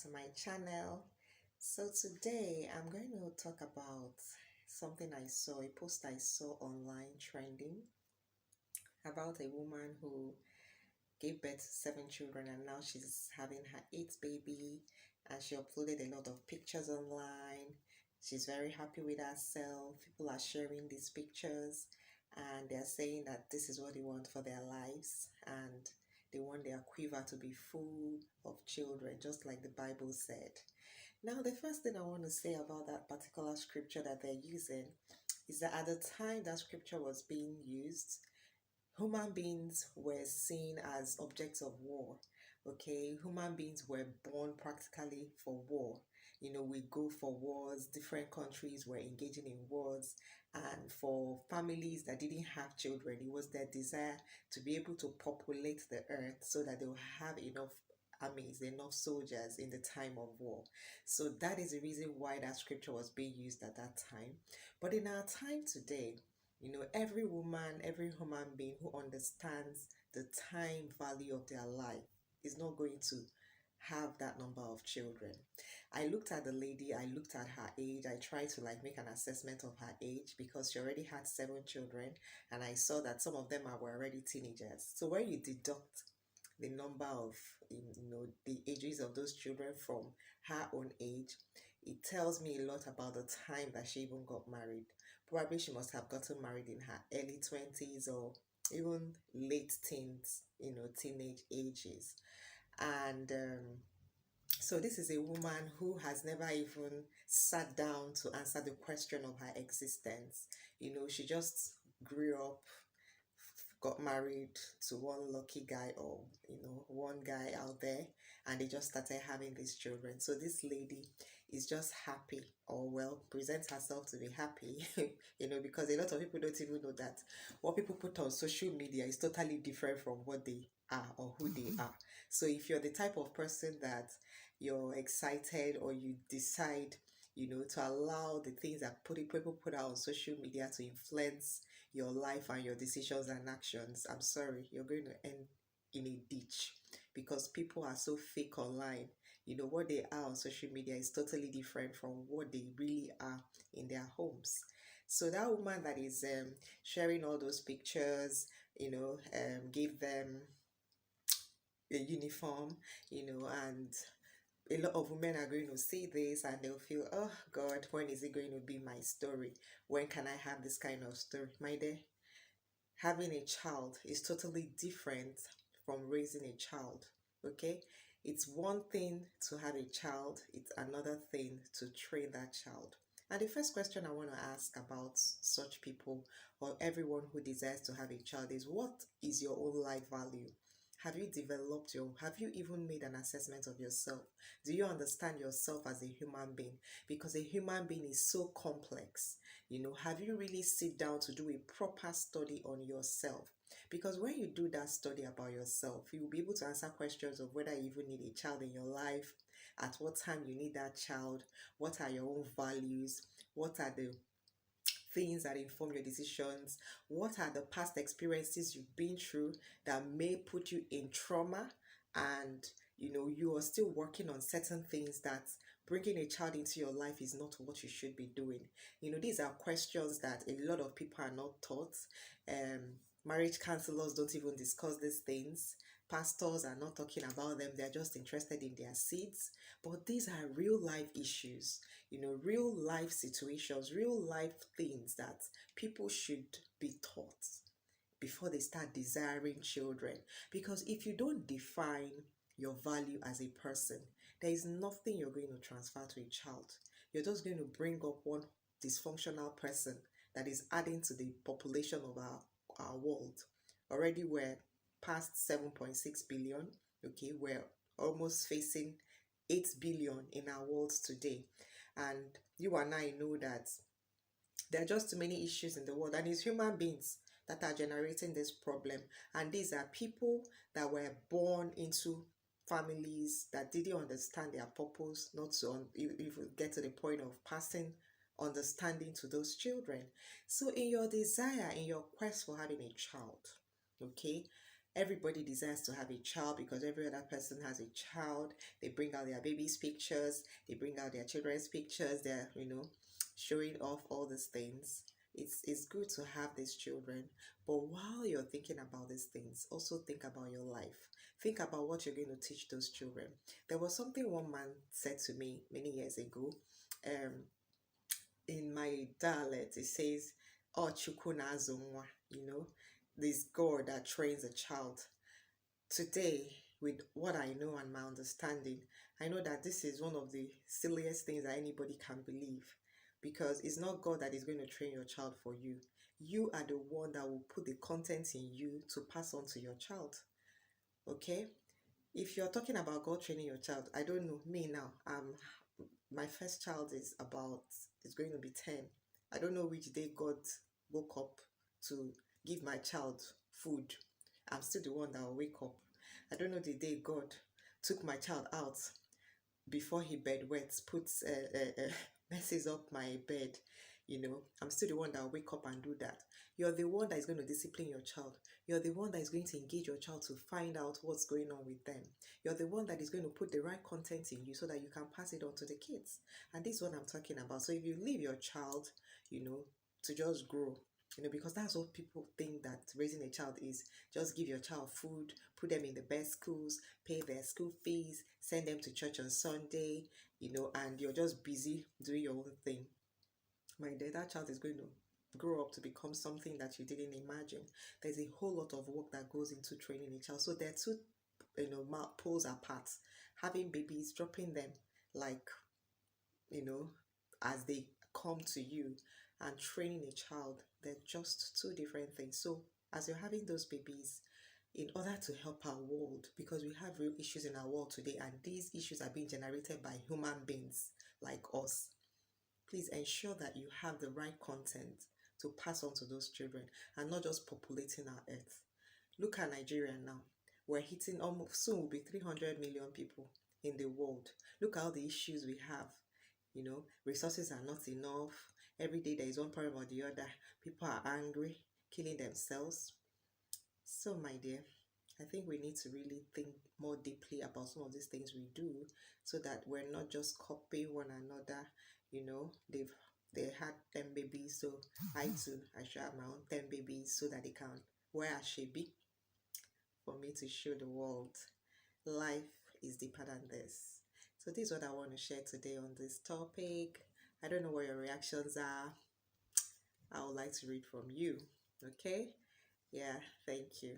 to my channel. So today I'm going to talk about something I saw, a post I saw online trending about a woman who gave birth to 7 children and now she's having her eighth baby, and she uploaded a lot of pictures online. She's very happy with herself. People are sharing these pictures and they're saying that this is what they want for their lives, and they want their quiver to be full of children, just like the Bible said. Now, the first thing I want to say about that particular scripture that they're using is that at the time that scripture was being used, human beings were seen as objects of war. Okay, human beings were born practically for war. We go for wars. Different countries were engaging in wars, and for families that didn't have children, it was their desire to be able to populate the earth so that they will have enough armies, enough soldiers in the time of war. So that is the reason why that scripture was being used at that time. But in our time today, every woman, every human being who understands the time value of their life is not going to have that number of children. I looked at the lady, I looked at her age, I tried to make an assessment of her age because she already had 7 children, and I saw that some of them were already teenagers. So when you deduct the number of the ages of those children from her own age, it tells me a lot about the time that she even got married. Probably she must have gotten married in her early 20s or even late teens, teenage ages. And so this is a woman who has never even sat down to answer the question of her existence. She just grew up, got married to one lucky guy, or one guy out there, and they just started having these children. So this lady is just happy, or well, presents herself to be happy. Because a lot of people don't even know that what people put on social media is totally different from what they are or who they are. So if you're the type of person that you're excited, or you decide to allow the things that people put out on social media to influence your life and your decisions and actions, I'm sorry, you're going to end in a ditch, because people are so fake online. What they are on social media is totally different from what they really are in their homes. So that woman that is sharing all those pictures, gave them a uniform, and a lot of women are going to see this and they'll feel, oh God, when is it going to be my story? When can I have this kind of story? My dear, having a child is totally different from raising a child. Okay, it's one thing to have a child, it's another thing to train that child. And the first question I want to ask about such people, or everyone who desires to have a child, is what is your own life value? Have you even made an assessment of yourself? Do you understand yourself as a human being? Because a human being is so complex. Have you really sit down to do a proper study on yourself? Because when you do that study about yourself, you will be able to answer questions of whether you even need a child in your life, at what time you need that child, what are your own values, what are the things that inform your decisions, what are the past experiences you've been through that may put you in trauma, and you are still working on certain things that bringing a child into your life is not what you should be doing. These are questions that a lot of people are not taught. um Marriage counselors don't even discuss these things. Pastors are not talking about them, they're just interested in their seeds. But these are real life issues, real life situations, real life things that people should be taught before they start desiring children. Because if you don't define your value as a person, there is nothing you're going to transfer to a child. You're just going to bring up one dysfunctional person that is adding to the population of our world. Already we're past 7.6 billion. Okay, we're almost facing 8 billion in our world today. And you and I know that there are just too many issues in the world, and it's human beings that are generating this problem. And these are people that were born into families that didn't understand their purpose, not to even get to the point of passing understanding to those children. So in your desire, in your quest for having a child, okay, Everybody desires to have a child because every other person has a child. They bring out their baby's pictures, they bring out their children's pictures, they're, showing off all these things. It's good to have these children, but while you're thinking about these things, also think about your life. Think about what you're going to teach those children. There was something one man said to me many years ago. Um, in my dialect, it says, "Oh, chukuna zongwa," this God that trains a child. Today, with what I know and my understanding, I know that this is one of the silliest things that anybody can believe, because it's not God that is going to train your child for you. You are the one that will put the content in you to pass on to your child. Okay? If you're talking about God training your child, I don't know. Me now, my first child is going to be 10. I don't know which day God woke up to give my child food. I'm still the one that will wake up. I don't know the day God took my child out before he bedwets, puts messes up my bed. I'm still the one that will wake up and do that. You're the one that is going to discipline your child. You're the one that is going to engage your child to find out what's going on with them. You're the one that is going to put the right content in you so that you can pass it on to the kids. And this is what I'm talking about. So if you leave your child, to just grow, because that's what people think that raising a child is. Just give your child food, put them in the best schools, pay their school fees, send them to church on Sunday, and you're just busy doing your own thing. My dear, that child is going to grow up to become something that you didn't imagine. There's a whole lot of work that goes into training a child. So they're two, poles apart. Having babies, dropping them like, you know, as they come to you, and training a child, they're just two different things. So as you're having those babies, in order to help our world, because we have real issues in our world today, and these issues are being generated by human beings like us, please ensure that you have the right content to pass on to those children, and not just populating our earth. Look at Nigeria now. We're hitting almost, soon will be 300 million people in the world. Look at all the issues we have. Resources are not enough. Every day there is one problem or the other. People are angry, killing themselves. So, my dear, I think we need to really think more deeply about some of these things we do, so that we're not just copying one another. They had 10 babies, so I too, I should have my own 10 babies so that they can wear a shabi for me to show the world life is deeper than this. So this is what I want to share today on this topic. I don't know what your reactions are. I would like to read from you. Okay? Yeah, thank you.